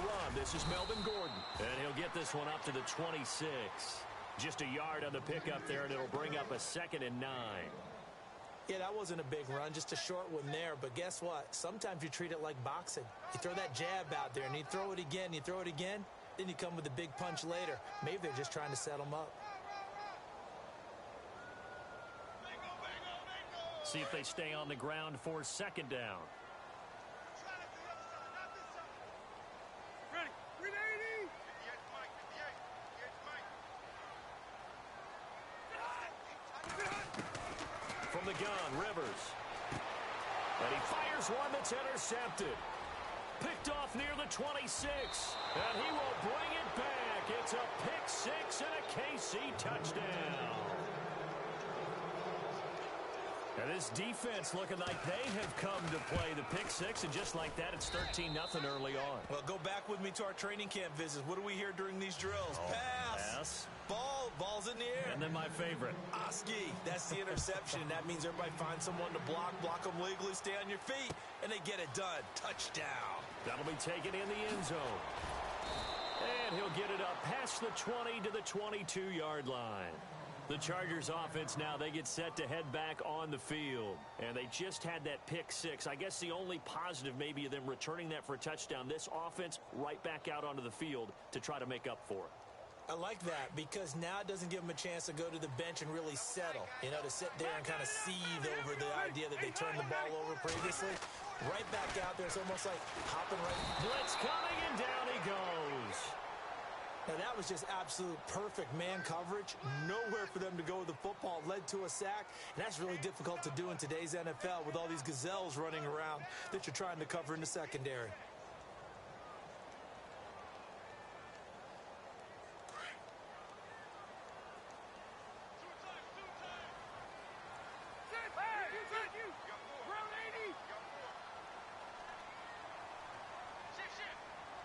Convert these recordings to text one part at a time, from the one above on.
run. This is Melvin Gordon. And he'll get this one up to the 26. Just a yard on the pickup there, and it'll bring up a 2nd and 9. Yeah, that wasn't a big run, just a short one there. But guess what? Sometimes you treat it like boxing. You throw that jab out there, and you throw it again, then you come with a big punch later. Maybe they're just trying to set them up. See if they stay on the ground for 2nd down. From the gun, Rivers. And he fires one that's intercepted. Picked off near the 26. And he will bring it back. It's a pick 6 and a KC touchdown. And this defense looking like they have come to play the pick 6, and just like that, it's 13-0 early on. Well, go back with me to our training camp visits. What do we hear during these drills? Pass. Ball's in the air. And then my favorite. Oski, that's the interception. That means everybody finds someone to block them legally, stay on your feet, and they get it done. Touchdown. That'll be taken in the end zone. And he'll get it up past the 20 to the 22-yard line. The Chargers offense now, they get set to head back on the field. And they just had that pick 6. I guess the only positive maybe of them returning that for a touchdown. This offense right back out onto the field to try to make up for it. I like that because now it doesn't give them a chance to go to the bench and really settle. To sit there and kind of seethe over the idea that they turned the ball over previously. Right back out there. It's almost like hopping right. Blitz coming, and down he goes. Now, that was just absolute perfect man coverage. Nowhere for them to go with the football. Led to a sack. And that's really difficult to do in today's NFL with all these gazelles running around that you're trying to cover in the secondary.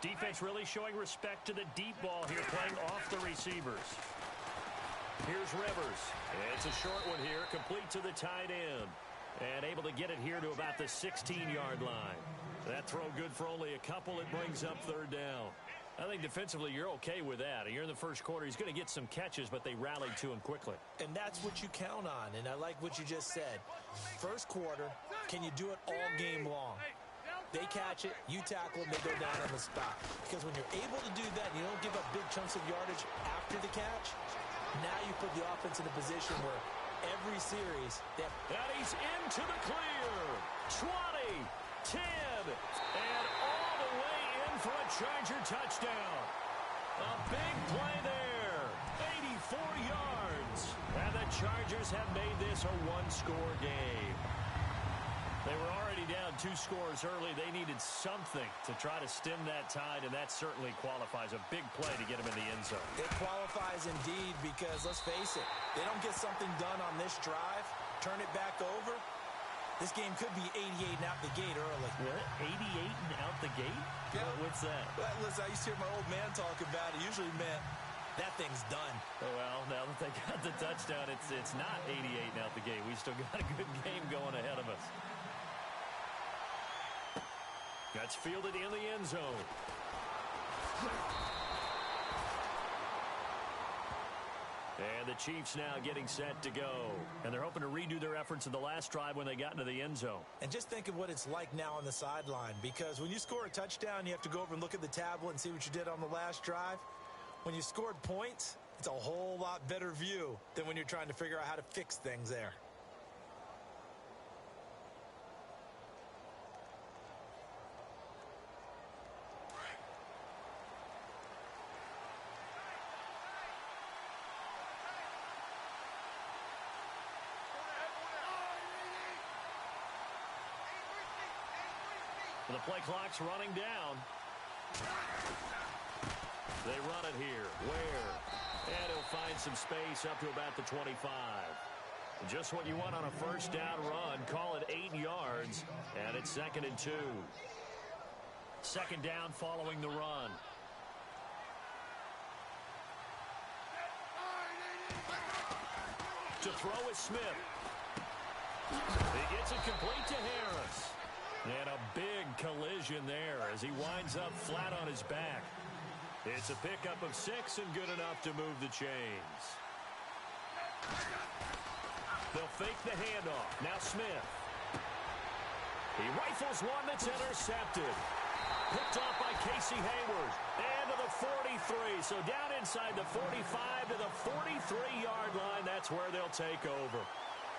Defense really showing respect to the deep ball here, playing off the receivers. Here's Rivers. It's a short one here, complete to the tight end. And able to get it here to about the 16-yard line. That throw good for only a couple. It brings up 3rd down. I think defensively you're okay with that. You're in the first quarter. He's going to get some catches, but they rallied to him quickly. And that's what you count on, and I like what you just said. First quarter, can you do it all game long? They catch it, you tackle them, they go down on the spot. Because when you're able to do that, and you don't give up big chunks of yardage after the catch, now you put the offense in a position where every series... And he's into the clear. 20, 10, and all the way in for a Charger touchdown. A big play there. 84 yards. And the Chargers have made this a one-score game. They were already down 2 scores early. They needed something to try to stem that tide, and that certainly qualifies. A big play to get them in the end zone. It qualifies indeed because, let's face it, they don't get something done on this drive, turn it back over, this game could be 88 and out the gate early. What? 88 and out the gate? Yeah. What's that? Well, listen, I used to hear my old man talk about it. Usually meant that thing's done. Well, now that they got the touchdown, it's not 88 and out the gate. We still got a good game going ahead of us. That's fielded in the end zone. And the Chiefs now getting set to go. And they're hoping to redo their efforts in the last drive when they got into the end zone. And just think of what it's like now on the sideline. Because when you score a touchdown, you have to go over and look at the tablet and see what you did on the last drive. When you scored points, it's a whole lot better view than when you're trying to figure out how to fix things there. The play clock's running down. They run it here. Where? And he'll find some space up to about the 25. Just what you want on a first down run. Call it 8 yards. And it's 2nd and 2. 2nd down following the run. To throw is Smith. He gets it complete to Harris. And a big collision there as he winds up flat on his back. It's a pickup of 6 and good enough to move the chains. They'll fake the handoff. Now Smith. He rifles one that's intercepted. Picked off by Casey Hayward. And to the 43. So down inside the 45 to the 43-yard line. That's where they'll take over.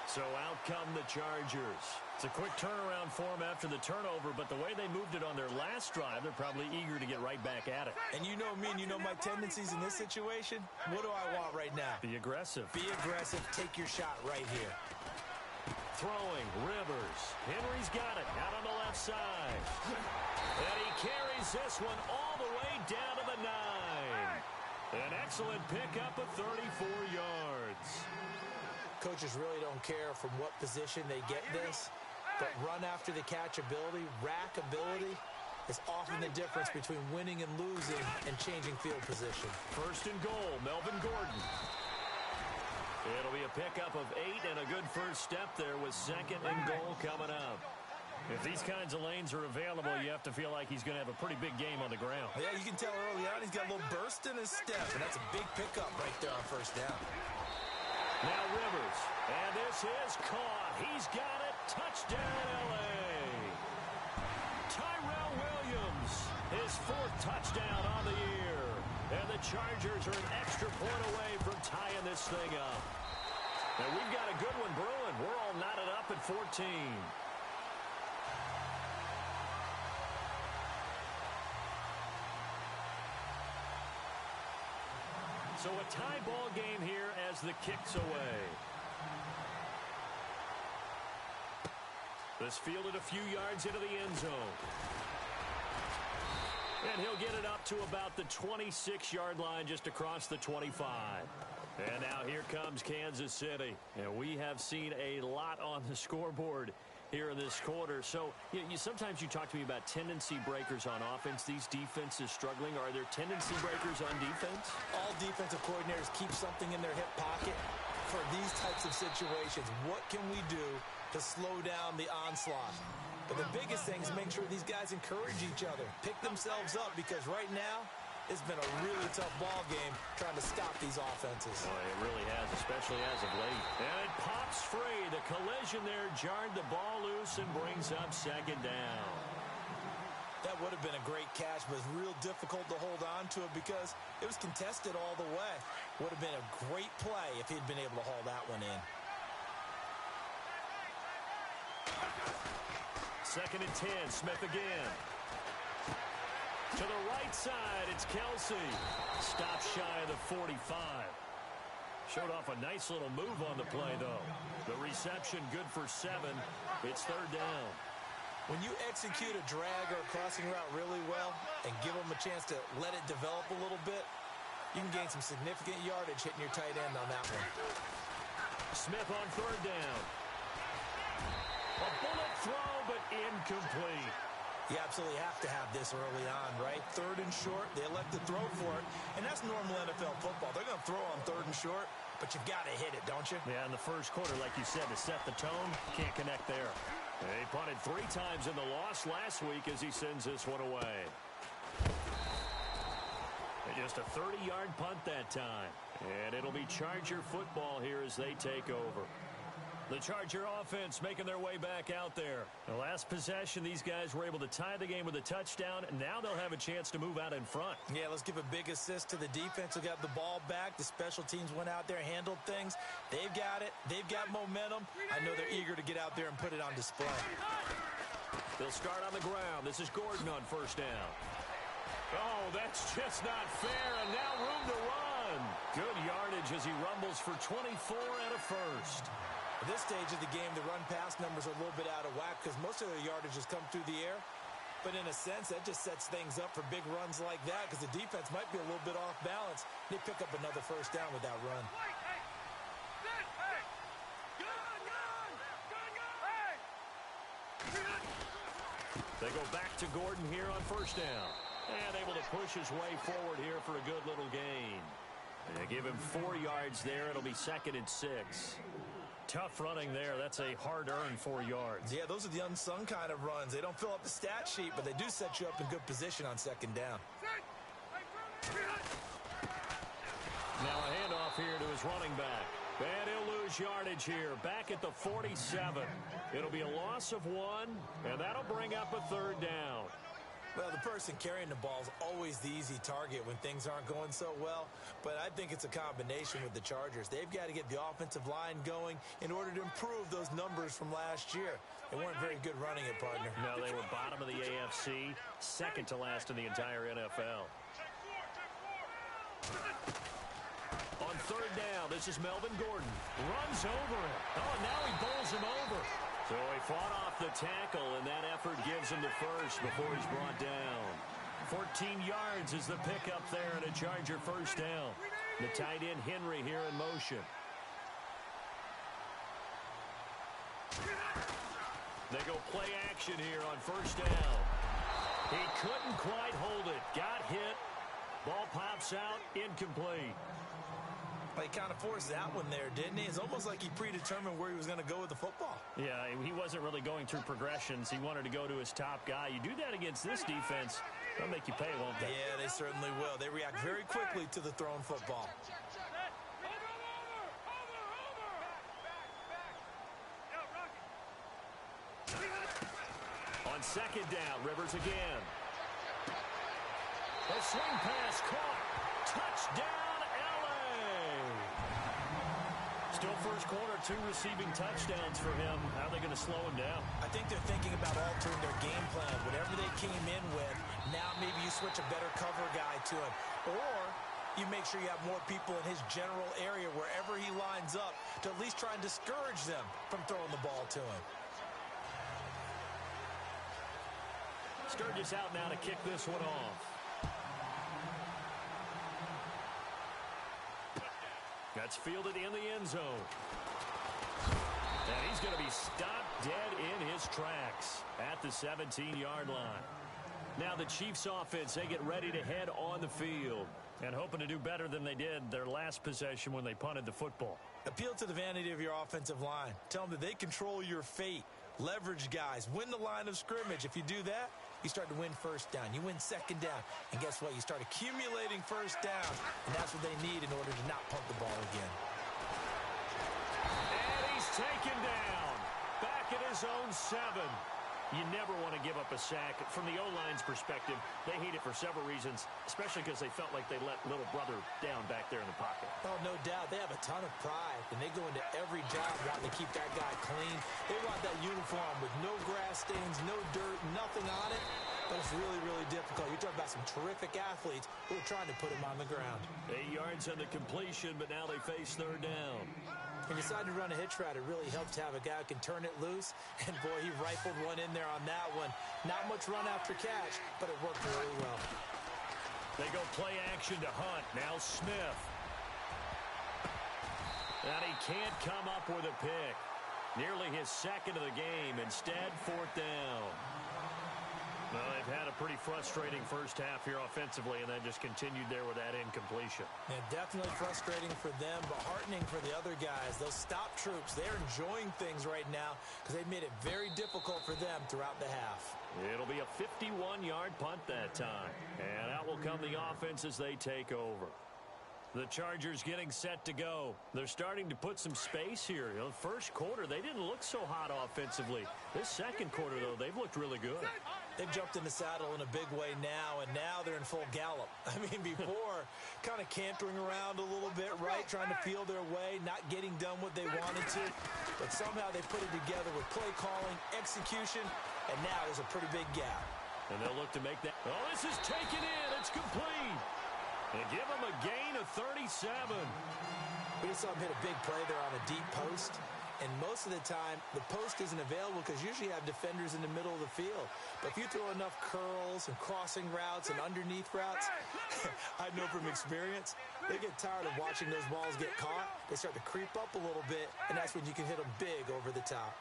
So out come the Chargers. It's a quick turnaround for them after the turnover, but the way they moved it on their last drive, they're probably eager to get right back at it. And you know me and you know my tendencies in this situation. What do I want right now? Be aggressive. Be aggressive. Take your shot right here. Throwing, Rivers. Henry's got it out on the left side. And he carries this one all the way down to the 9. An excellent pickup of 34 yards. Coaches really don't care from what position they get this, but run after the catch ability, rack ability, is often the difference between winning and losing and changing field position. First and goal, Melvin Gordon. It'll be a pickup of 8 and a good first step there with second and goal coming up. If these kinds of lanes are available, you have to feel like he's going to have a pretty big game on the ground. Yeah, you can tell early on he's got a little burst in his step, and that's a big pickup right there on first down. Now Rivers, and this is caught. He's got it. Touchdown, L.A. Tyrell Williams, his 4th touchdown on the year. And the Chargers are an extra point away from tying this thing up. And we've got a good one brewing. We're all knotted up at 14. So a tie ball game here as the kick's away. This fielded a few yards into the end zone. And he'll get it up to about the 26-yard line just across the 25. And now here comes Kansas City. And we have seen a lot on the scoreboard here in this quarter. So sometimes you talk to me about tendency breakers on offense. These defenses struggling. Are there tendency breakers on defense? All defensive coordinators keep something in their hip pocket for these types of situations. What can we do to slow down the onslaught? But the biggest thing is make sure these guys encourage each other, pick themselves up, because right now it's been a really tough ball game trying to stop these offenses. Boy, it really has, especially as of late. And it pops free. The collision there jarred the ball loose and brings up second down. That would have been a great catch, but it's real difficult to hold on to it because it was contested all the way. Would have been a great play if he'd been able to haul that one in. Second and 10, Smith again. To the right side, it's Kelsey. Stop shy of the 45. Showed off a nice little move on the play, though. The reception good for 7. It's third down. When you execute a drag or a crossing route really well and give them a chance to let it develop a little bit, you can gain some significant yardage hitting your tight end on that one. Smith on third down. A bullet throw, but incomplete. You absolutely have to have this early on, right? Third and short, they elect to throw for it, and that's normal NFL football. They're going to throw on third and short, but you've got to hit it, don't you? Yeah, in the first quarter, like you said, to set the tone, can't connect there. He punted 3 times in the loss last week as he sends this one away. And just a 30-yard punt that time. And it'll be Charger football here as they take over. The Charger offense making their way back out there. The last possession, these guys were able to tie the game with a touchdown. And now they'll have a chance to move out in front. Yeah, let's give a big assist to the defense who got the ball back. The special teams went out there, handled things. They've got it. They've got momentum. I know they're eager to get out there and put it on display. They'll start on the ground. This is Gordon on first down. Oh, that's just not fair. And now room to run. Good yardage as he rumbles for 24 and a first. At this stage of the game, the run-pass numbers are a little bit out of whack because most of their yardage has come through the air. But in a sense, that just sets things up for big runs like that because the defense might be a little bit off balance. They pick up another first down with that run. They go back to Gordon here on first down. And able to push his way forward here for a good little gain. They give him 4 yards there. It'll be second and 6. Tough running there. That's a hard-earned 4 yards. Yeah, those are the unsung kind of runs. They don't fill up the stat sheet, but they do set you up in good position on second down. Now a handoff here to his running back. And he'll lose yardage here. Back at the 47. It'll be a loss of 1, and that'll bring up a 3rd down. Well, the person carrying the ball is always the easy target when things aren't going so well, but I think it's a combination with the Chargers. They've got to get the offensive line going in order to improve those numbers from last year. They weren't very good running it, partner. No, they were bottom of the AFC, second to last in the entire NFL. On 3rd down, this is Melvin Gordon. Runs over him. Oh, and now he bowls him over. So he fought off the tackle, and that effort gives him the first before he's brought down. 14 yards is the pickup there, and a Charger 1st down. The tight end Henry here in motion. They go play action here on 1st down. He couldn't quite hold it. Got hit. Ball pops out, incomplete. Well, he kind of forced that one there, didn't he? It's almost like he predetermined where he was going to go with the football. Yeah, he wasn't really going through progressions. He wanted to go to his top guy. You do that against this defense, they'll make you pay, won't they? Yeah, they certainly will. They react very quickly to the thrown football. On 2nd down, Rivers again. A swing pass caught. Touchdown, L.A. Still first quarter, 2 receiving touchdowns for him. How are they going to slow him down? I think they're thinking about altering their game plan. Whatever they came in with, now maybe you switch a better cover guy to him. Or you make sure you have more people in his general area wherever he lines up to at least try and discourage them from throwing the ball to him. Sturgis out now to kick this one off. That's fielded in the end zone. And he's going to be stopped dead in his tracks at the 17-yard line. Now the Chiefs offense, they get ready to head on the field and hoping to do better than they did their last possession when they punted the football. Appeal to the vanity of your offensive line. Tell them that they control your fate. Leverage guys. Win the line of scrimmage. If you do that, you start to win 1st down. You win 2nd down. And guess what? You start accumulating 1st down. And that's what they need in order to not punt the ball again. And he's taken down. Back at his own 7. You never want to give up a sack. From the O-line's perspective, they hate it for several reasons, especially because they felt like they let little brother down back there in the pocket. Oh, no doubt. They have a ton of pride, and they go into every job wanting to keep that guy clean. They want that uniform with no grass stains, no dirt, nothing on it. But it's really, really difficult. You're talking about some terrific athletes who are trying to put him on the ground. 8 yards on the completion, but now they face 3rd down. When you decide to run a hitch route, it really helps to have a guy who can turn it loose. And, boy, he rifled one in there on that one. Not much run after catch, but it worked really well. They go play action to Hunt. Now Smith. And he can't come up with a pick. Nearly his 2nd of the game. Instead, 4th down. Well, they've had a pretty frustrating first half here offensively, and then just continued there with that incompletion. Yeah, definitely frustrating for them, but heartening for the other guys. Those stop troops, they're enjoying things right now because they've made it very difficult for them throughout the half. It'll be a 51-yard punt that time, and out will come the offense as they take over. The Chargers getting set to go. They're starting to put some space here. You know, first quarter, they didn't look so hot offensively. This 2nd quarter, though, they've looked really good. They've jumped in the saddle in a big way now, and now they're in full gallop. I mean, before, kind of cantering around a little bit, right, trying to feel their way, not getting done what they wanted to. But somehow they put it together with play calling, execution, and now there's a pretty big gap. And they'll look to make that. Oh, this is taken in. It's complete. And give them a gain of 37. We just saw him hit a big play there on a deep post. And most of the time, the post isn't available because usually you have defenders in the middle of the field. But if you throw enough curls and crossing routes and underneath routes, I know from experience, they get tired of watching those balls get caught. They start to creep up a little bit, and that's when you can hit them big over the top.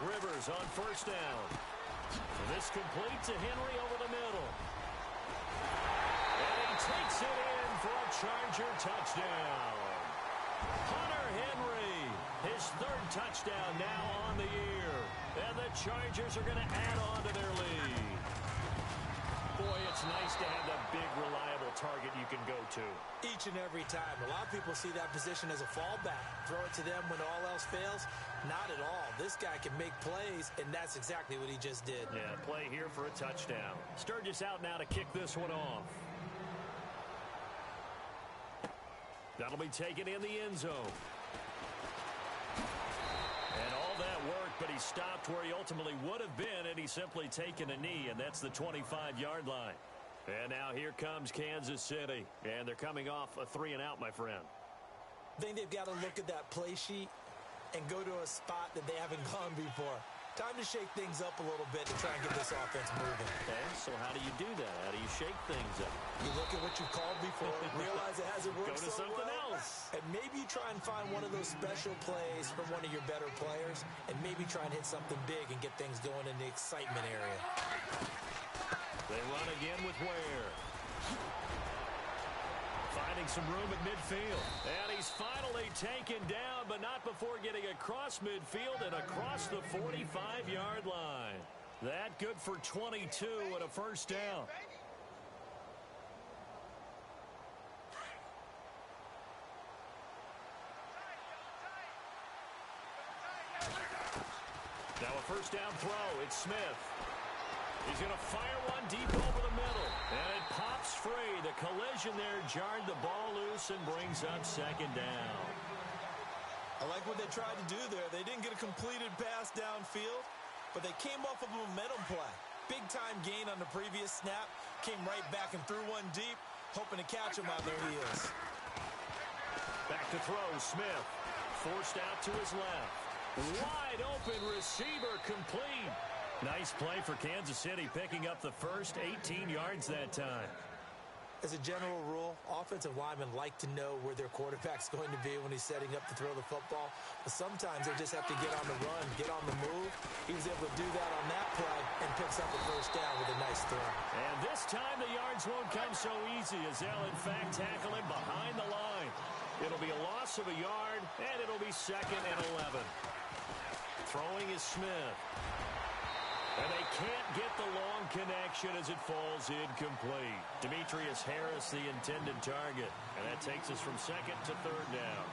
Rivers on 1st down. And this complete to Henry over the middle. And he takes it in for a Charger touchdown. Hunter Henry, his third touchdown now on the year. And the Chargers are going to add on to their lead. Boy, it's nice to have that big, reliable target you can go to. Each and every time. A lot of people see that position as a fallback. Throw it to them when all else fails. Not at all. This guy can make plays, and that's exactly what he just did. Yeah, play here for a touchdown. Sturgis out now to kick this one off. That'll be taken in the end zone. And all that work, but he stopped where he ultimately would have been, and he's simply taken a knee, and that's the 25-yard line. And now here comes Kansas City, and they're coming off a 3-and-out, my friend. I think they've got to look at that play sheet and go to a spot that they haven't gone before. Time to shake things up a little bit to try and get this offense moving. Okay, so how do you do that? How do you shake things up? You look at what you've called before, realize it hasn't worked Go to so something well, else. and maybe try and find one of those special plays from one of your better players, and maybe try and hit something big and get things going in the excitement area. They run again with Ware. Finding some room at midfield. And he's finally taken down, but not before getting across midfield and across the 45-yard line. That good for 22 and a first down. Now a first down throw. It's Smith. He's going to fire one deep over the middle. And it pops free. The collision there jarred the ball loose and brings up second down. I like what they tried to do there. They didn't get a completed pass downfield, but they came off of a momentum play. Big-time gain on the previous snap. Came right back and threw one deep, hoping to catch him on their heels. Back to throw. Smith forced out to his left. Wide open receiver complete. Nice play for Kansas City, picking up the first 18 yards that time. As a general rule, offensive linemen like to know where their quarterback's going to be when he's setting up to throw the football. But sometimes they just have to get on the run, get on the move. He was able to do that on that play and picks up a first down with a nice throw. And this time the yards won't come so easy as they'll, in fact, tackle him behind the line. It'll be a loss of a yard, and it'll be 2nd and 11. Throwing is Smith. And they can't get the long connection as it falls incomplete. Demetrius Harris, the intended target. And that takes us from 2nd to 3rd down.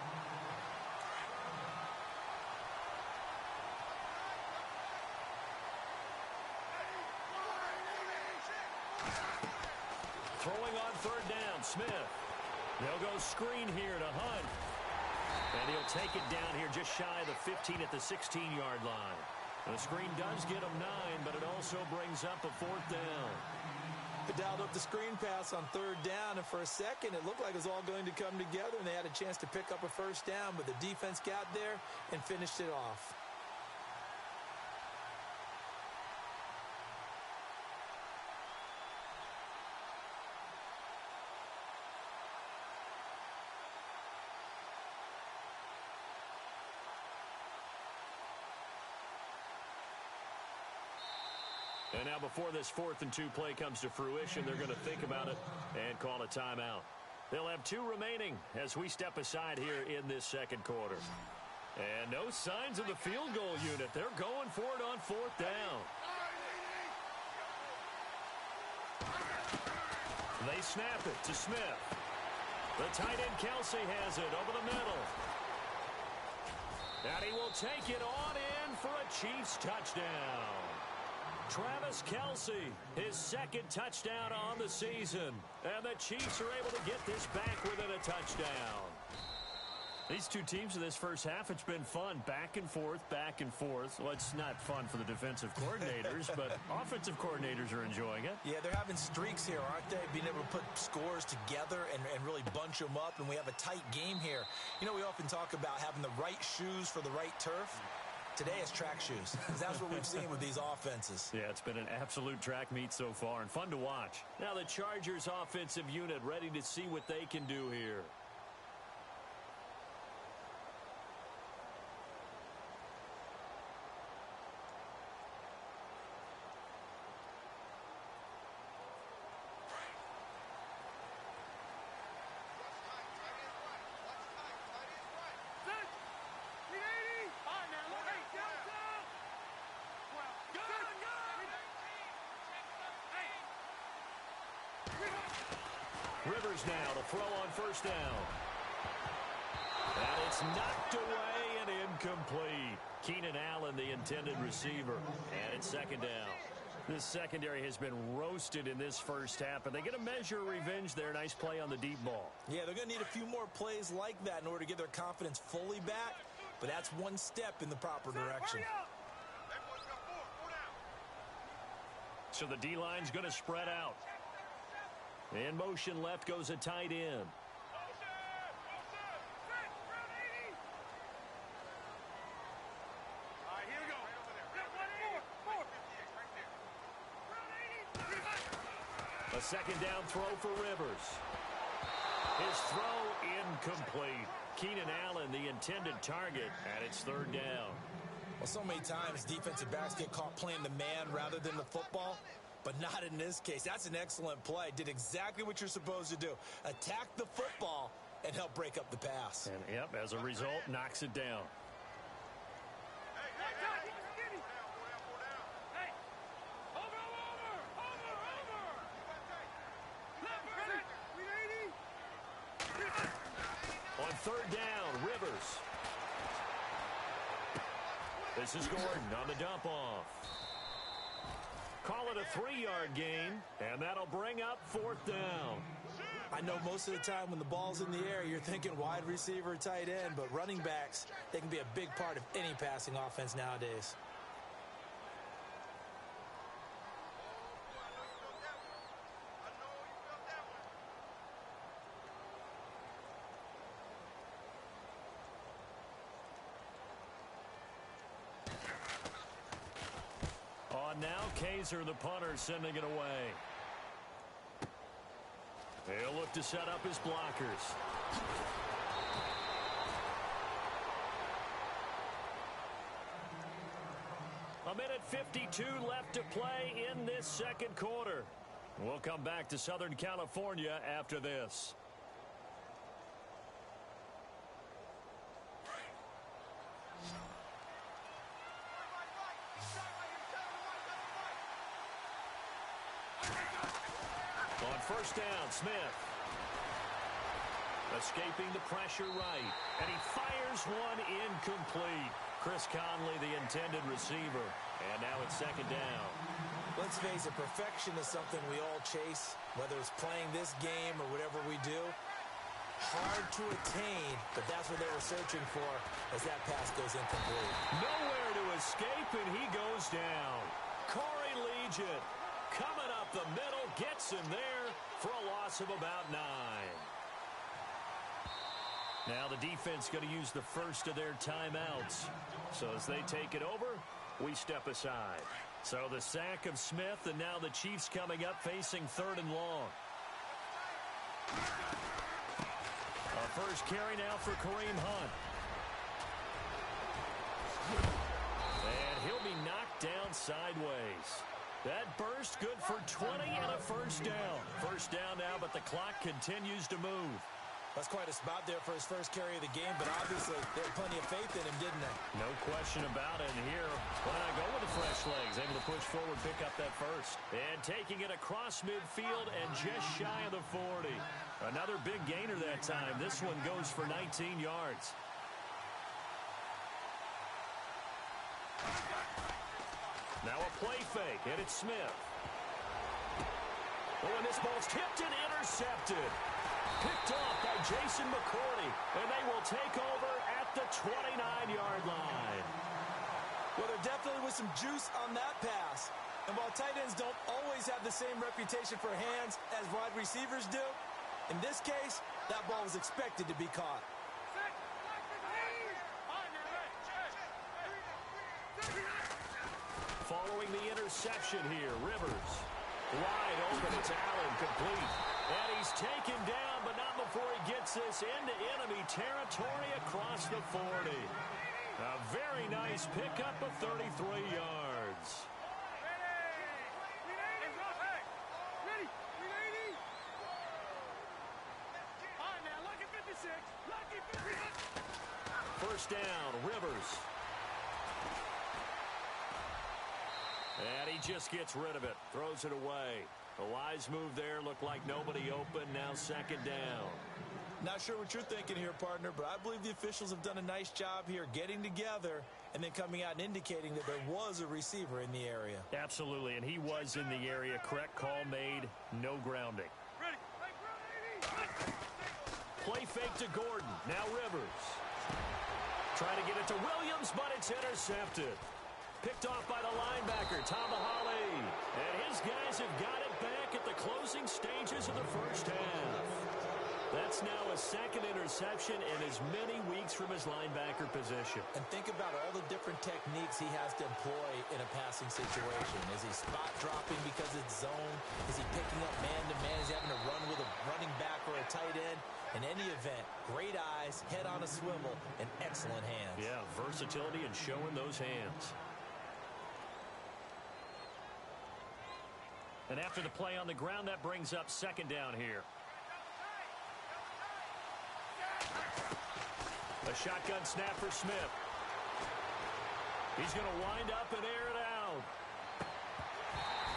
Throwing on 3rd down, Smith. They'll go screen here to Hunt. And he'll take it down here just shy of the 15 at the 16-yard line. The screen does get him 9, but it also brings up a 4th down. They dialed up the screen pass on 3rd down, and for a second, it looked like it was all going to come together, and they had a chance to pick up a first down, but the defense got there and finished it off. And now before this 4th and 2 play comes to fruition, they're going to think about it and call a timeout. They'll have 2 remaining as we step aside here in this second quarter. And no signs of the field goal unit. They're going for it on 4th down. They snap it to Smith. The tight end Kelsey has it over the middle. And he will take it on in for a Chiefs touchdown. Travis Kelsey, his 2nd touchdown on the season. And the Chiefs are able to get this back within a touchdown. These two teams in this first half, it's been fun. Back and forth, back and forth. Well, it's not fun for the defensive coordinators, but offensive coordinators are enjoying it. Yeah, they're having streaks here, aren't they? Being able to put scores together and really bunch them up, and we have a tight game here. You know, we often talk about having the right shoes for the right turf. Today it's track shoes. That's what we've seen with these offenses. Yeah, it's been an absolute track meet so far and fun to watch. Now the Chargers offensive unit ready to see what they can do here. Rivers now to throw on first down. And it's knocked away and incomplete. Keenan Allen, the intended receiver. And it's second down. This secondary has been roasted in this first half, and they get a measure of revenge there. Nice play on the deep ball. Yeah, they're going to need a few more plays like that in order to get their confidence fully back, but that's one step in the proper direction. So the D-line's going to spread out. In motion left goes a tight end. A second down throw for Rivers. His throw incomplete. Keenan Allen, the intended target, and it's third down. Well, so many times defensive backs get caught playing the man rather than the football, but not in this case. That's an excellent play. Did exactly what you're supposed to do. Attack the football and help break up the pass. And, yep, as a result, knocks it down. On third down, Rivers. This is Gordon on the dump off. Call it a 3-yard gain, and that'll bring up fourth down. I know most of the time when the ball's in the air, you're thinking wide receiver, tight end, but running backs, they can be a big part of any passing offense nowadays. Now Kaiser, the punter, sending it away. He'll look to set up his blockers. A minute 52 left to play in this second quarter. We'll come back to Southern California after this. On first down, Smith. Escaping the pressure right. And he fires one incomplete. Chris Conley, the intended receiver. And now it's second down. Let's face it, perfection is something we all chase, whether it's playing this game or whatever we do. Hard to attain, but that's what they were searching for as that pass goes incomplete. Nowhere to escape, and he goes down. Corey Legion coming up the middle, gets him there for a loss of about 9. Now the defense going to use the first of their timeouts. So as they take it over, we step aside. So the sack of Smith, and now the Chiefs coming up facing third and long. A first carry now for Kareem Hunt. And he'll be knocked down sideways. That burst good for 20 and a first down. First down now, but the clock continues to move. That's quite a spot there for his first carry of the game, but obviously they had plenty of faith in him, didn't they? No question about it. And here, why not go with the fresh legs? Able to push forward, pick up that first. And taking it across midfield and just shy of the 40. Another big gainer that time. This one goes for 19 yards. Now a play fake, and it's Smith. Oh, and this ball's tipped and intercepted. Picked off by Jason McCourty, and they will take over at the 29-yard line. Well, there definitely was some juice on that pass. And while tight ends don't always have the same reputation for hands as wide receivers do, in this case, that ball was expected to be caught. Following the interception here, Rivers. Wide open, it's Allen, complete. And he's taken down, but not before he gets this into enemy territory across the 40. A very nice pickup of 33 yards. First down, Rivers. And he just gets rid of it, throws it away. A wise move there. Looked like nobody open. Now second down. Not sure what you're thinking here, partner, but I believe the officials have done a nice job here getting together and then coming out and indicating that there was a receiver in the area. Absolutely, and he was in the area. Correct call made. No grounding. Play fake to Gordon. Now Rivers. Trying to get it to Williams, but it's intercepted. Picked off by the linebacker, Tomahali. And his guys have got it back at the closing stages of the first half. That's now a second interception in as many weeks from his linebacker position. And think about all the different techniques he has to employ in a passing situation. Is he spot dropping because it's zone? Is he picking up man-to-man? Is he having to run with a running back or a tight end? In any event, great eyes, head on a swivel, and excellent hands. Yeah, versatility and showing those hands. And after the play on the ground, that brings up second down here. A shotgun snap for Smith. He's going to wind up and air it out.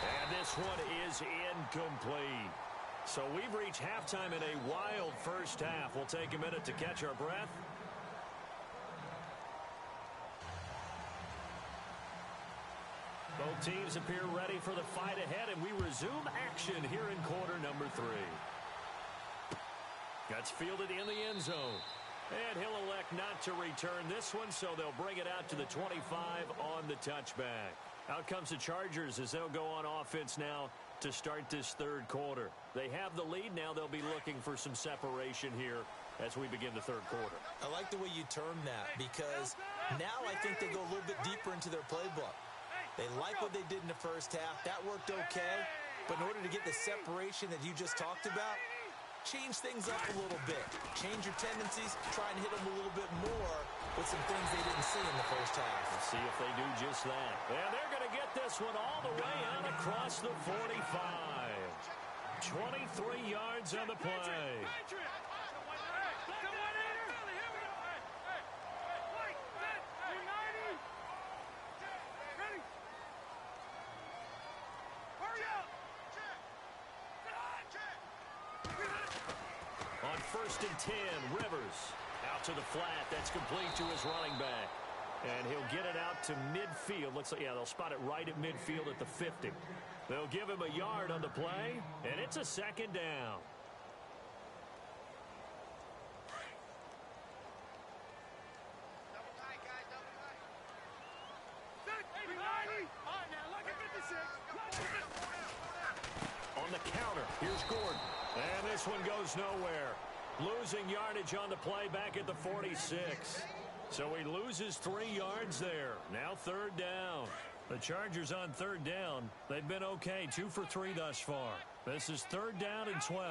And this one is incomplete. So we've reached halftime in a wild first half. We'll take a minute to catch our breath. Both teams appear ready for the fight ahead, and we resume action here in quarter number 3. That's fielded in the end zone. And he'll elect not to return this one, so they'll bring it out to the 25 on the touchback. Out comes the Chargers as they'll go on offense now to start this third quarter. They have the lead. Now they'll be looking for some separation here as we begin the third quarter. I like the way you term that, because now I think they go a little bit deeper into their playbook. They like what they did in the first half. That worked okay. But in order to get the separation that you just talked about, change things up a little bit. Change your tendencies. Try and hit them a little bit more with some things they didn't see in the first half. We'll see if they do just that. And they're going to get this one all the way out across the 45. 23 yards on the play. On 1st and 10, Rivers out to the flat. That's complete to his running back. And he'll get it out to midfield. Looks like, yeah, they'll spot it right at midfield at the 50. They'll give him a yard on the play, and it's a second down. On the counter, here's Gordon. And this one goes nowhere. Losing yardage on the play back at the 46. So he loses 3 yards there. Now third down. The Chargers on third down. They've been okay, 2 for 3 thus far. This is third down and 12.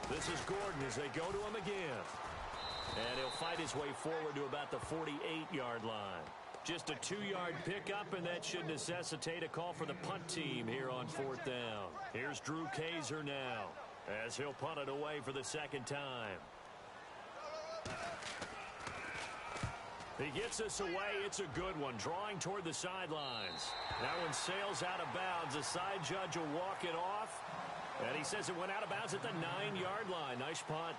This is Gordon as they go to him again. And he'll fight his way forward to about the 48-yard line. Just a 2-yard pickup, and that should necessitate a call for the punt team here on 4th down. Here's Drew Kaiser now as he'll punt it away for the second time. He gets this away. It's a good one, drawing toward the sidelines. That one sails out of bounds. The side judge will walk it off. And he says it went out of bounds at the 9-yard line. Nice punt.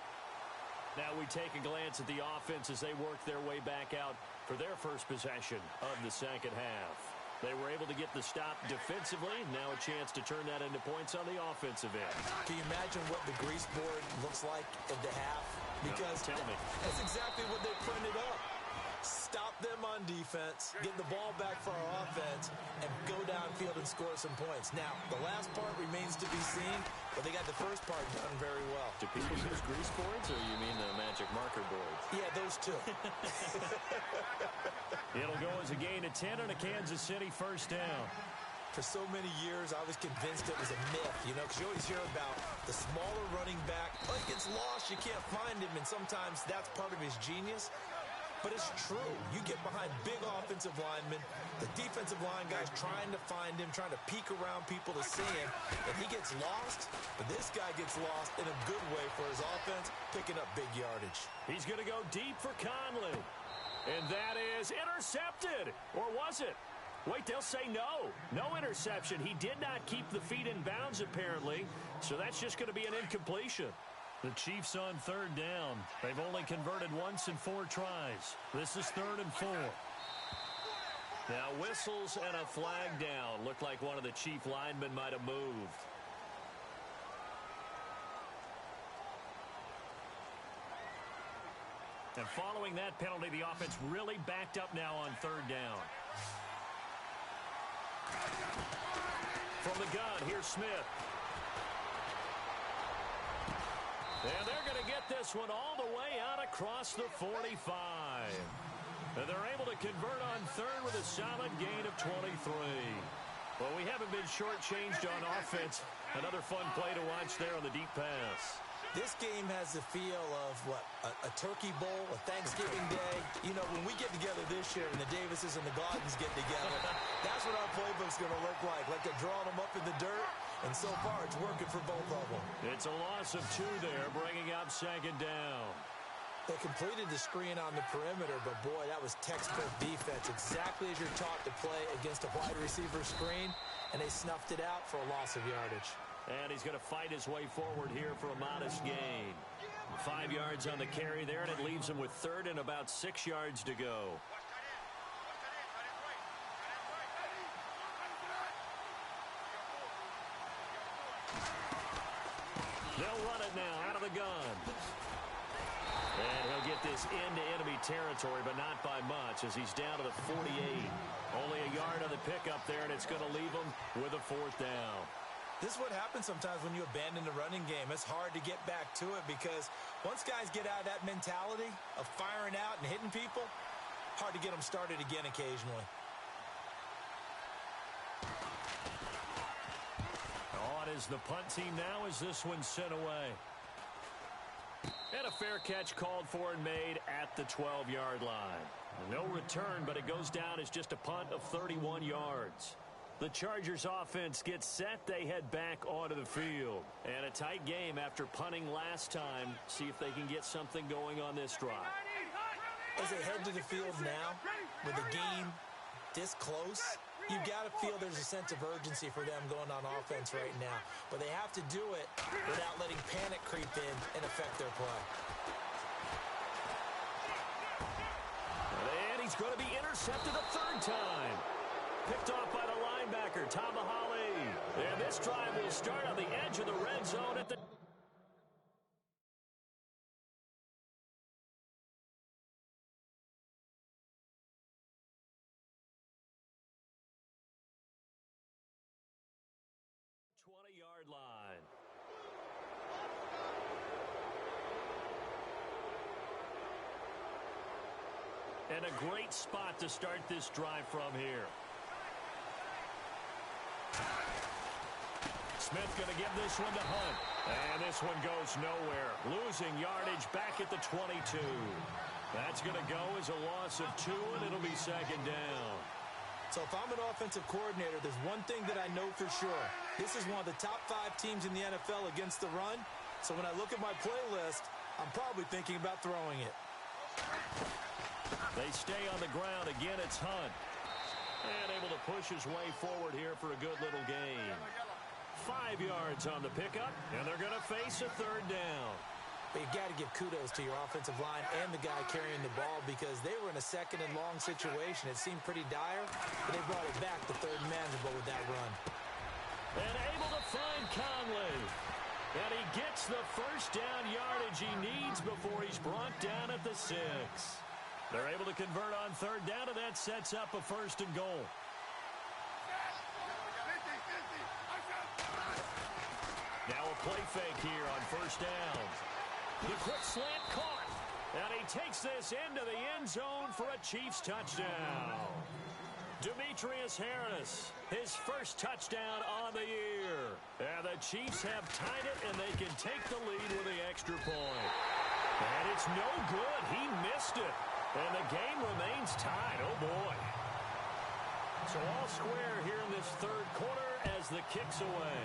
Now we take a glance at the offense as they work their way back out for their first possession of the second half. They were able to get the stop defensively. Now a chance to turn that into points on the offensive end. Can you imagine what the grease board looks like at the half? Because no, tell me. That's exactly what they printed up. Stop them on defense, get the ball back for our offense, and go downfield and score some points. Now, the last part remains to be seen, but they got the first part done very well. Do people use grease boards, or you mean the magic marker boards? Yeah, those two. It'll go as a gain of 10 on a Kansas City first down. For so many years, I was convinced it was a myth, you know, because you always hear about the smaller running back. Oh, he gets lost, you can't find him, and sometimes that's part of his genius. but it's true. You get behind big offensive linemen, the defensive line guys trying to find him, trying to peek around people to see him, and he gets lost, but this guy gets lost in a good way for his offense, picking up big yardage. He's going to go deep for Conley. And that is intercepted. Or was it? Wait, they'll say no. No interception. He did not keep the feet in bounds, apparently, so that's just going to be an incompletion. The Chiefs on third down. They've only converted once in 4 tries. This is 3rd and 4. Now whistles and a flag down. Looked like one of the Chief linemen might have moved. And following that penalty, the offense really backed up now on 3rd down. From the gun, here's Smith. And they're going to get this one all the way out across the 45. And they're able to convert on 3rd with a solid gain of 23. Well, we haven't been shortchanged on offense. Another fun play to watch there on the deep pass. This game has the feel of, what, a turkey bowl, a Thanksgiving day. You know, when we get together this year and the Davises and the Gardens get together, that's what our playbook's going to look like they're drawing them up in the dirt. And so far, it's working for both of them. It's a loss of 2 there, bringing up 2nd down. They completed the screen on the perimeter, but, boy, that was textbook defense, exactly as you're taught to play against a wide receiver screen, and they snuffed it out for a loss of yardage. And he's going to fight his way forward here for a modest gain. 5 yards on the carry there, and it leaves him with 3rd and about 6 yards to go. They'll run it now out of the gun. And he'll get this into enemy territory, but not by much as he's down to the 48. Only a yard on the pickup there, and it's going to leave him with a 4th down. This is what happens sometimes when you abandon the running game. It's hard to get back to it because once guys get out of that mentality of firing out and hitting people, hard to get them started again occasionally. On is the punt team now as this one's sent away. And a fair catch called for and made at the 12-yard line. No return, but it goes down as just a punt of 31 yards. The Chargers offense gets set. They head back onto the field. And a tight game after punting last time. See if they can get something going on this drive. As they head to the field now, with the game this close, you've got to feel there's a sense of urgency for them going on offense right now. But they have to do it without letting panic creep in and affect their play. And he's going to be intercepted a 3rd time. Picked off by the linebacker, Tamahali. And this drive will start on the edge of the red zone at the... yard line. And a great spot to start this drive from here. Smith going to give this one to Hunt. And this one goes nowhere. Losing yardage back at the 22. That's going to go as a loss of 2, and it'll be 2nd down. So if I'm an offensive coordinator, there's one thing that I know for sure. This is one of the top 5 teams in the NFL against the run. So when I look at my playlist, I'm probably thinking about throwing it. They stay on the ground. Again, it's Hunt. And able to push his way forward here for a good little gain. 5 yards on the pickup, and they're going to face a 3rd down. But you've got to give kudos to your offensive line and the guy carrying the ball because they were in a 2nd and long situation. It seemed pretty dire, but they brought it back to 3rd and manageable with that run. And able to find Conley. And he gets the 1st down yardage he needs before he's brought down at the 6. They're able to convert on 3rd down, and that sets up a 1st and goal. Now a play fake here on 1st down. The quick slant caught. And he takes this into the end zone for a Chiefs touchdown. Demetrius Harris, his 1st touchdown on the year. And the Chiefs have tied it, and they can take the lead with the extra point. And it's no good. He missed it. And the game remains tied. Oh, boy. So all square here in this third quarter as the kick's away.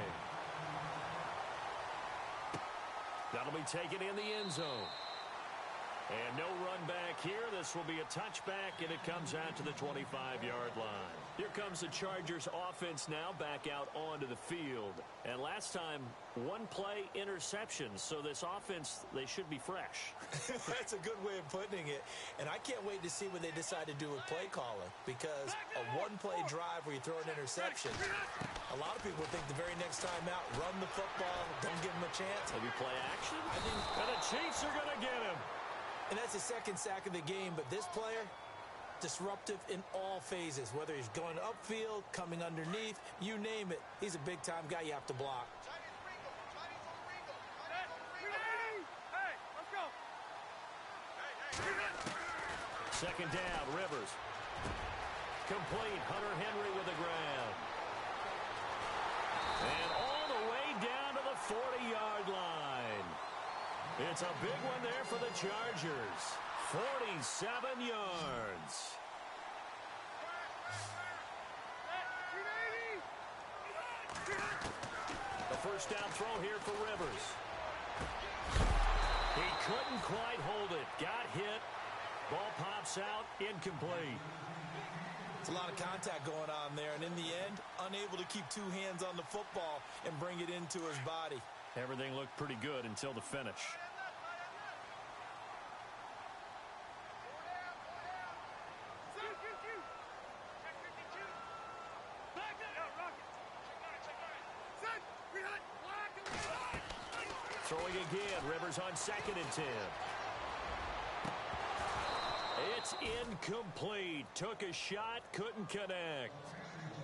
That'll be taken in the end zone. And no run back here. This will be a touchback, and it comes out to the 25-yard line. Here comes the Chargers offense now back out onto the field. And last time, one play interception. So this offense, they should be fresh. That's a good way of putting it. And I can't wait to see what they decide to do with play calling. Because a one-play drive where you throw an interception, a lot of people think the very next time out, run the football, don't give them a chance. Maybe play action? And the Chiefs are going to get him. And that's the second sack of the game, but this player, disruptive in all phases, whether he's going upfield, coming underneath, you name it. He's a big-time guy you have to block. Second down, Rivers. Complete, Hunter Henry with the grab. And all the way down to the 40-yard line. It's a big one there for the Chargers. 47 yards. The first down throw here for Rivers. He couldn't quite hold it. Got hit. Ball pops out. Incomplete. It's a lot of contact going on there, and in the end, unable to keep two hands on the football and bring it into his body. Everything looked pretty good until the finish. Throwing again, Rivers on 2nd and 10. It's incomplete. Took a shot, couldn't connect.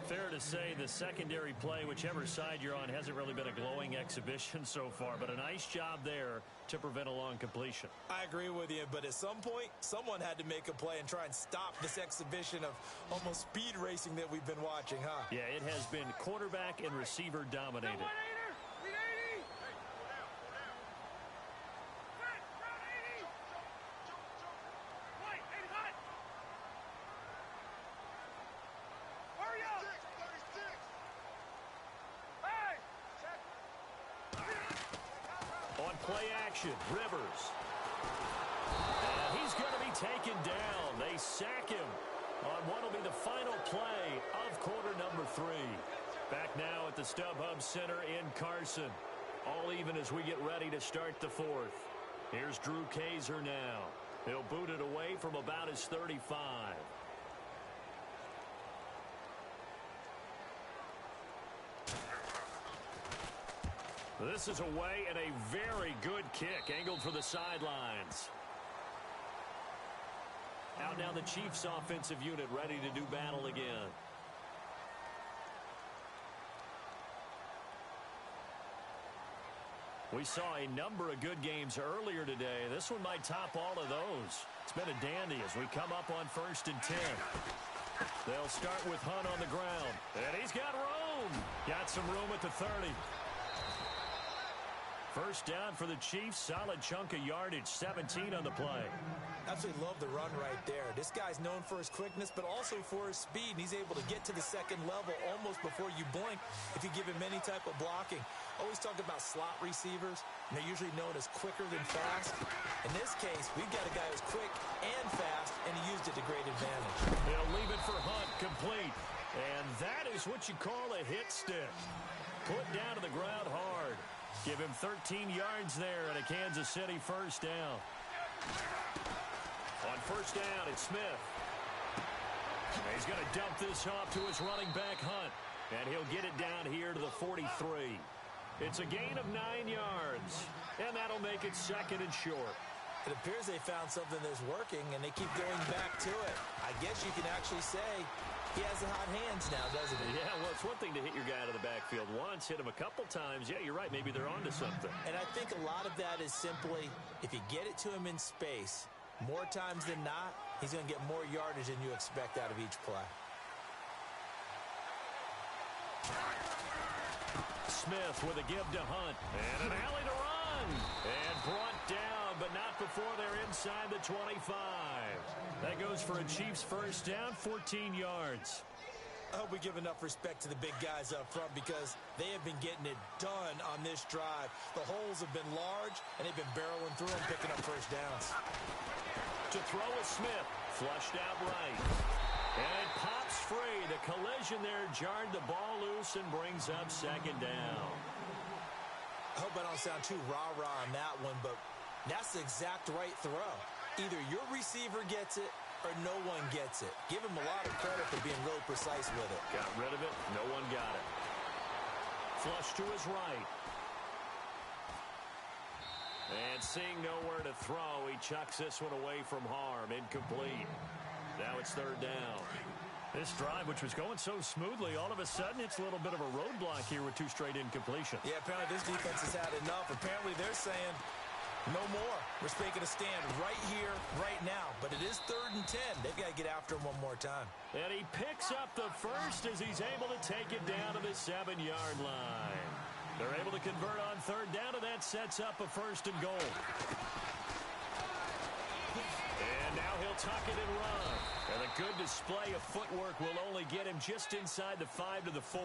Fair to say the secondary play, whichever side you're on, hasn't really been a glowing exhibition so far, but a nice job there to prevent a long completion. I agree with you, but at some point, someone had to make a play and try and stop this exhibition of almost speed racing that we've been watching, huh? Yeah, it has been quarterback and receiver dominated. Play action, Rivers. And he's going to be taken down. They sack him on what will be the final play of quarter number 3. Back now at the StubHub Center in Carson. All even as we get ready to start the 4th. Here's Drew Kaiser now. He'll boot it away from about his 35. This is away and a very good kick angled for the sidelines. Out now the Chiefs offensive unit ready to do battle again. We saw a number of good games earlier today. This one might top all of those. It's been a dandy as we come up on 1st and 10. They'll start with Hunt on the ground. And he's got room. Got some room at the 30. First down for the Chiefs. Solid chunk of yardage. 17 on the play. Absolutely love the run right there. This guy's known for his quickness, but also for his speed. And he's able to get to the second level almost before you blink if you give him any type of blocking. Always talk about slot receivers, and they're usually known as quicker than fast. In this case, we've got a guy who's quick and fast, and he used it to great advantage. They'll leave it for Hunt, complete. And that is what you call a hit stick. Put down to the ground hard. Give him 13 yards there and a Kansas City first down. On first down, it's Smith. He's going to dump this off to his running back, Hunt. And he'll get it down here to the 43. It's a gain of 9 yards. And that'll make it 2nd and short. It appears they found something that's working, and they keep going back to it. I guess you can actually say he has the hot hands now, doesn't he? Yeah, well, it's one thing to hit your guy out of the backfield once, hit him a couple times. Yeah, you're right. Maybe they're onto something. And I think a lot of that is simply if you get it to him in space, more times than not, he's going to get more yardage than you expect out of each play. Smith with a give to Hunt. And an alley to run. run. And brought down, but not before they're inside the 25. That goes for a Chiefs first down, 14 yards. I hope we give enough respect to the big guys up front because they have been getting it done on this drive. The holes have been large, and they've been barreling through them, picking up first downs. To throw is Smith, flushed out right. And it pops free. The collision there jarred the ball loose and brings up second down. I hope I don't sound too rah-rah on that one, but that's the exact right throw. Either your receiver gets it or no one gets it. Give him a lot of credit for being really precise with it. Got rid of it. No one got it. Flush to his right. And seeing nowhere to throw, he chucks this one away from harm. Incomplete. Now it's third down. This drive, which was going so smoothly, all of a sudden it's a little bit of a roadblock here with 2 straight incompletions. Yeah, apparently this defense has had enough. Apparently they're saying no more. We're making a stand right here, right now. But it is 3rd and 10. They've got to get after him one more time. And he picks up the first as he's able to take it down to the 7-yard line. They're able to convert on third down, and that sets up a 1st and goal. And now he'll tuck it and run. And a good display of footwork will only get him just inside the 5 to the 4.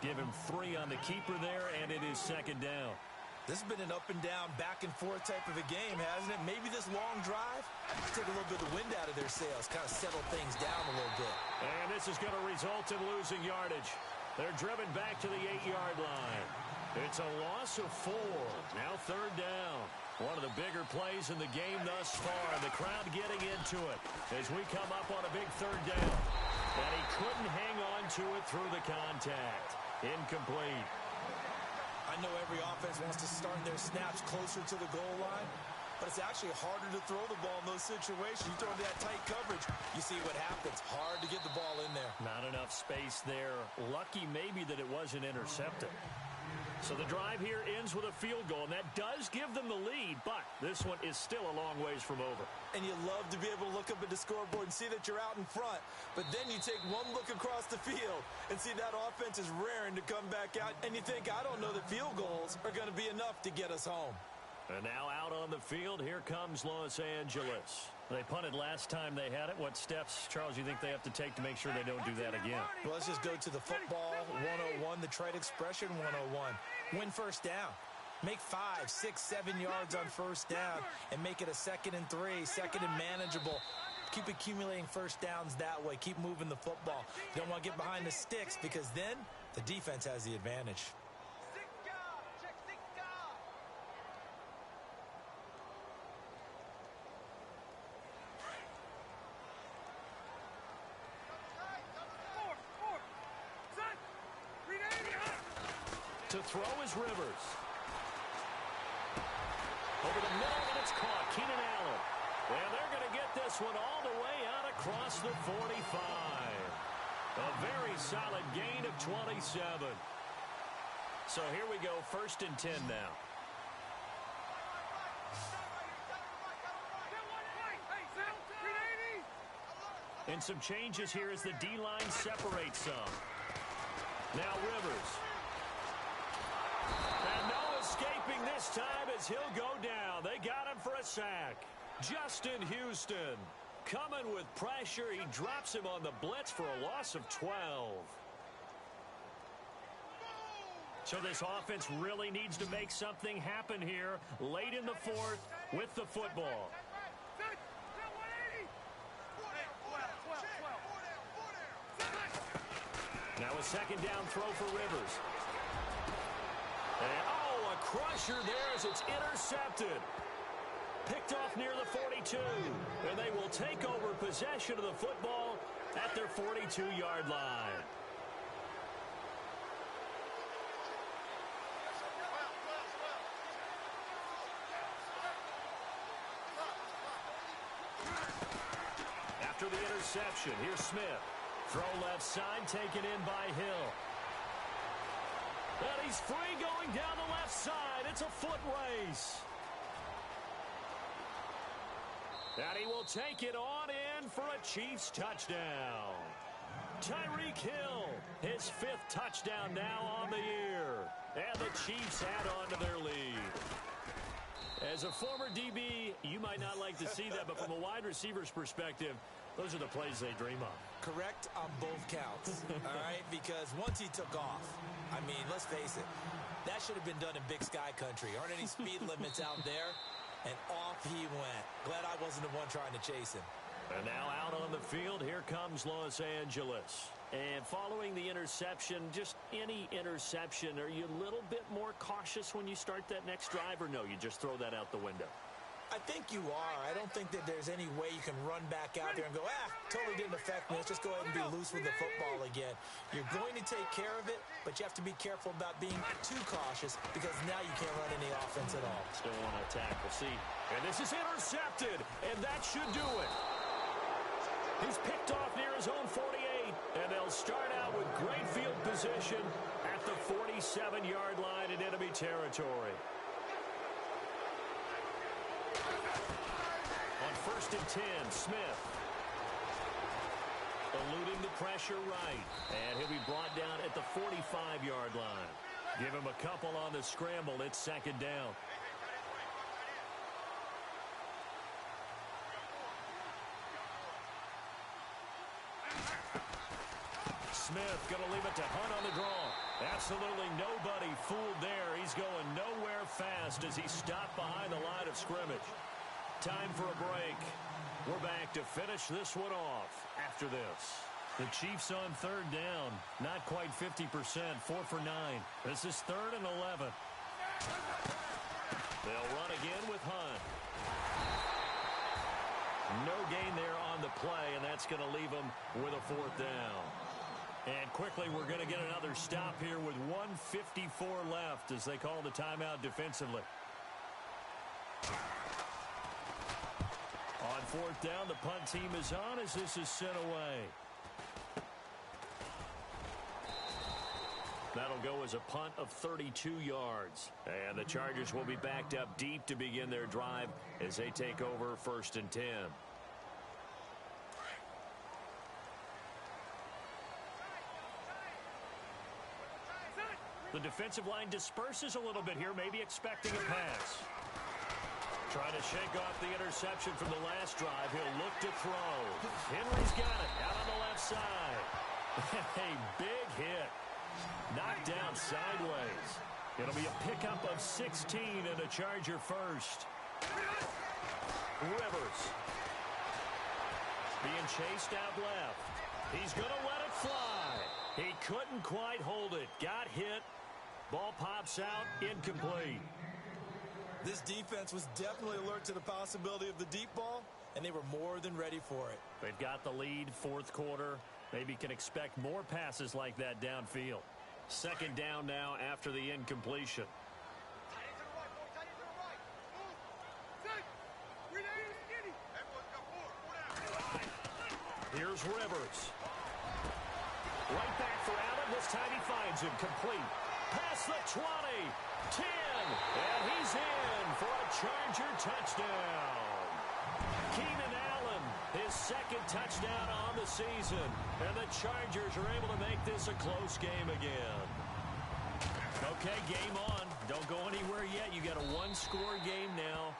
Give him 3 on the keeper there, and it is second down. This has been an up and down, back and forth type of a game, hasn't it? Maybe this long drive, take a little bit of the wind out of their sails, kind of settle things down a little bit. And this is going to result in losing yardage. They're driven back to the 8-yard line. It's a loss of 4. Now third down. One of the bigger plays in the game thus far. The crowd getting into it as we come up on a big third down. And he couldn't hang on to it through the contact. Incomplete. I know every offense wants to start their snaps closer to the goal line, but it's actually harder to throw the ball in those situations. You throw into that tight coverage, you see what happens. Hard to get the ball in there. Not enough space there. Lucky maybe that it wasn't intercepted. So the drive here ends with a field goal, and that does give them the lead, but this one is still a long ways from over. And you love to be able to look up at the scoreboard and see that you're out in front, but then you take one look across the field and see that offense is raring to come back out, and you think, I don't know that field goals are going to be enough to get us home. And now out on the field, here comes Los Angeles. They punted last time they had it. What steps, Charles, you think they have to take to make sure they don't do that again? Well, let's just go to the football 101, the trade expression 101. Win first down. Make 5, 6, 7 yards on first down and make it a 2nd and 3, 2nd and manageable. Keep accumulating first downs that way. Keep moving the football. You don't want to get behind the sticks because then the defense has the advantage. To throw is Rivers. Over the middle, and it's caught. Keenan Allen. And they're going to get this one all the way out across the 45. A very solid gain of 27. So here we go, 1st and 10 now. And some changes here as the D-line separates some. Now Rivers. And no escaping this time as he'll go down. They got him for a sack. Justin Houston coming with pressure. He drops him on the blitz for a loss of 12. So this offense really needs to make something happen here late in the 4th with the football. Now a 2nd down throw for Rivers. And, oh, a crusher there as it's intercepted. Picked off near the 42. And they will take over possession of the football at their 42-yard line. After the interception, here's Smith. Throw left side, taken in by Hill. And he's free going down the left side. It's a foot race. And he will take it on in for a Chiefs touchdown. Tyreek Hill, his 5th touchdown now on the year. And the Chiefs add on to their lead. As a former DB, you might not like to see that, but from a wide receiver's perspective, those are the plays they dream of. Correct on both counts, all right? Because once he took off, I mean, let's face it, that should have been done in Big Sky country. Aren't any speed limits out there? And off he went. Glad I wasn't the one trying to chase him. And now out on the field, here comes Los Angeles. And following the interception, just any interception, are you a little bit more cautious when you start that next drive, or no, you just throw that out the window? I think you are. I don't think that there's any way you can run back out there and go, totally didn't affect me. Let's just go ahead and be loose with the football again. You're going to take care of it, but you have to be careful about being too cautious because now you can't run any offense at all. Still want to attack. We'll see. And this is intercepted, and that should do it. He's picked off near his own 48, and they'll start out with great field position at the 47-yard line in enemy territory. On 1st and 10, Smith. Eluding the pressure right. And he'll be brought down at the 45-yard line. Give him a couple on the scramble. It's 2nd down. Smith going to leave it to Hunt on the draw. Absolutely nobody fooled there. He's going nowhere fast as he stopped behind the line of scrimmage. Time for a break. We're back to finish this one off after this. The Chiefs on 3rd down. Not quite 50%. 4 for 9. This is 3rd and 11. They'll run again with Hunt. No gain there on the play, and that's going to leave them with a 4th down. And quickly, we're going to get another stop here with 1:54 left as they call the timeout defensively. On 4th down, the punt team is on as this is sent away. That'll go as a punt of 32 yards. And the Chargers will be backed up deep to begin their drive as they take over 1st and 10. The defensive line disperses a little bit here, maybe expecting a pass. Trying to shake off the interception from the last drive. He'll look to throw. Henry's got it out on the left side. A big hit. Knocked down sideways. It'll be a pickup of 16 and a Charger first. Rivers. Being chased out left. He's going to let it fly. He couldn't quite hold it. Got hit. Ball pops out, incomplete. This defense was definitely alert to the possibility of the deep ball, and they were more than ready for it. They've got the lead, 4th quarter. Maybe can expect more passes like that downfield. 2nd down now after the incompletion. Here's Rivers. Right back for Allen. This time he finds him complete. Past the 20, 10, and he's in for a Charger touchdown. Keenan Allen, his 2nd touchdown on the season, and the Chargers are able to make this a close game again. Okay, game on. Don't go anywhere yet. You got a 1-score game now.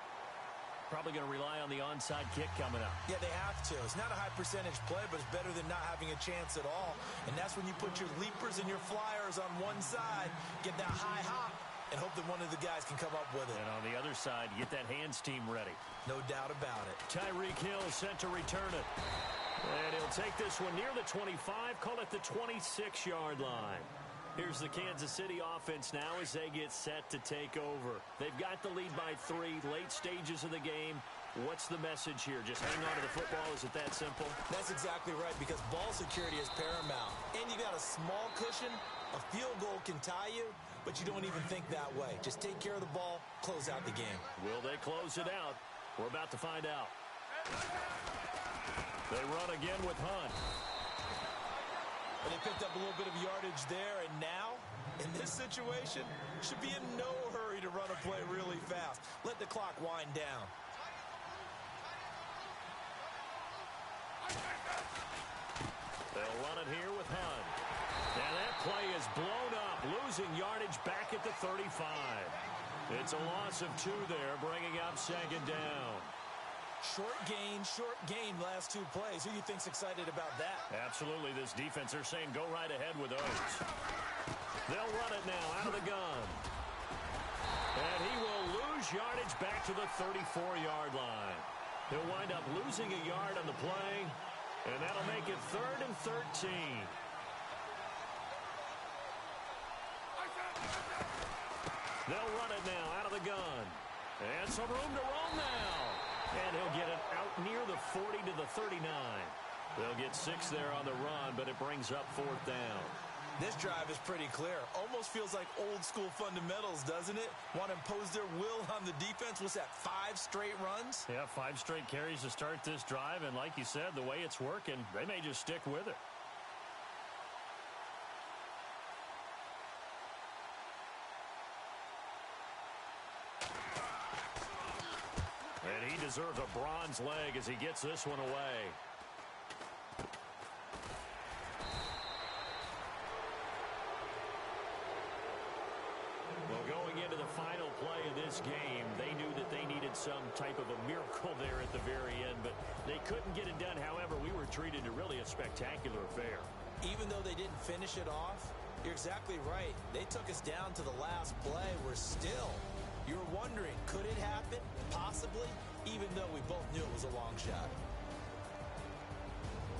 Probably going to rely on the onside kick coming up. Yeah, they have to. It's not a high percentage play, but it's better than not having a chance at all. And that's when you put your leapers and your flyers on one side, get that high hop, and hope that one of the guys can come up with it. And on the other side, get that hands team ready. No doubt about it. Tyreek Hill set to return it. And he'll take this one near the 25, call it the 26-yard line. Here's the Kansas City offense now as they get set to take over. They've got the lead by 3, late stages of the game. What's the message here? Just hang on to the football? Is it that simple? That's exactly right, because ball security is paramount. And you got a small cushion. A field goal can tie you, but you don't even think that way. Just take care of the ball, close out the game. Will they close it out? We're about to find out. They run again with Hunt. And they picked up a little bit of yardage there, and now, in this situation, should be in no hurry to run a play really fast. Let the clock wind down. They'll run it here with Hunt. And that play is blown up, losing yardage back at the 35. It's a loss of 2 there, bringing up second down. Short gain last 2 plays. Who do you think's excited about that? Absolutely, this defense, they're saying go right ahead with those. They'll run it now out of the gun. And he will lose yardage back to the 34-yard line. He'll wind up losing a yard on the play, and that'll make it 3rd and 13. They'll run it now out of the gun. And some room to roam now. And he'll get it out near the 40 to the 39. They'll get 6 there on the run, but it brings up 4th down. This drive is pretty clear. Almost feels like old school fundamentals, doesn't it? Want to impose their will on the defense. What's that, 5 straight runs? Yeah, 5 straight carries to start this drive. And like you said, the way it's working, they may just stick with it. And he deserves a bronze leg as he gets this one away. Well, going into the final play of this game, they knew that they needed some type of a miracle there at the very end, but they couldn't get it done. However, we were treated to really a spectacular affair. Even though they didn't finish it off, you're exactly right. They took us down to the last play. We're still... You're wondering, could it happen? Possibly, even though we both knew it was a long shot.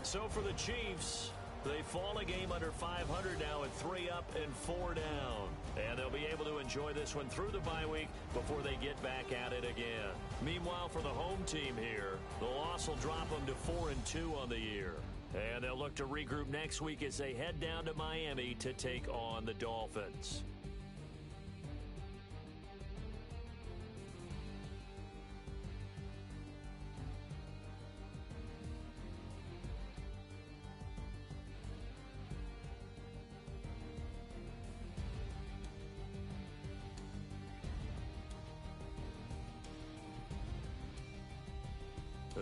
So for the Chiefs, they fall a game under 500 now at 3 up and 4 down. And they'll be able to enjoy this one through the bye week before they get back at it again. Meanwhile, for the home team here, the loss will drop them to 4-2 on the year. And they'll look to regroup next week as they head down to Miami to take on the Dolphins.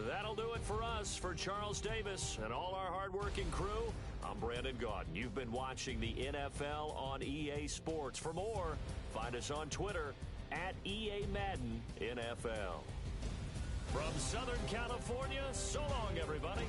That'll do it for us. For Charles Davis and all our hardworking crew, I'm Brandon Gaudin. You've been watching the NFL on EA Sports. For more, find us on Twitter at EA Madden NFL. From Southern California, so long, everybody.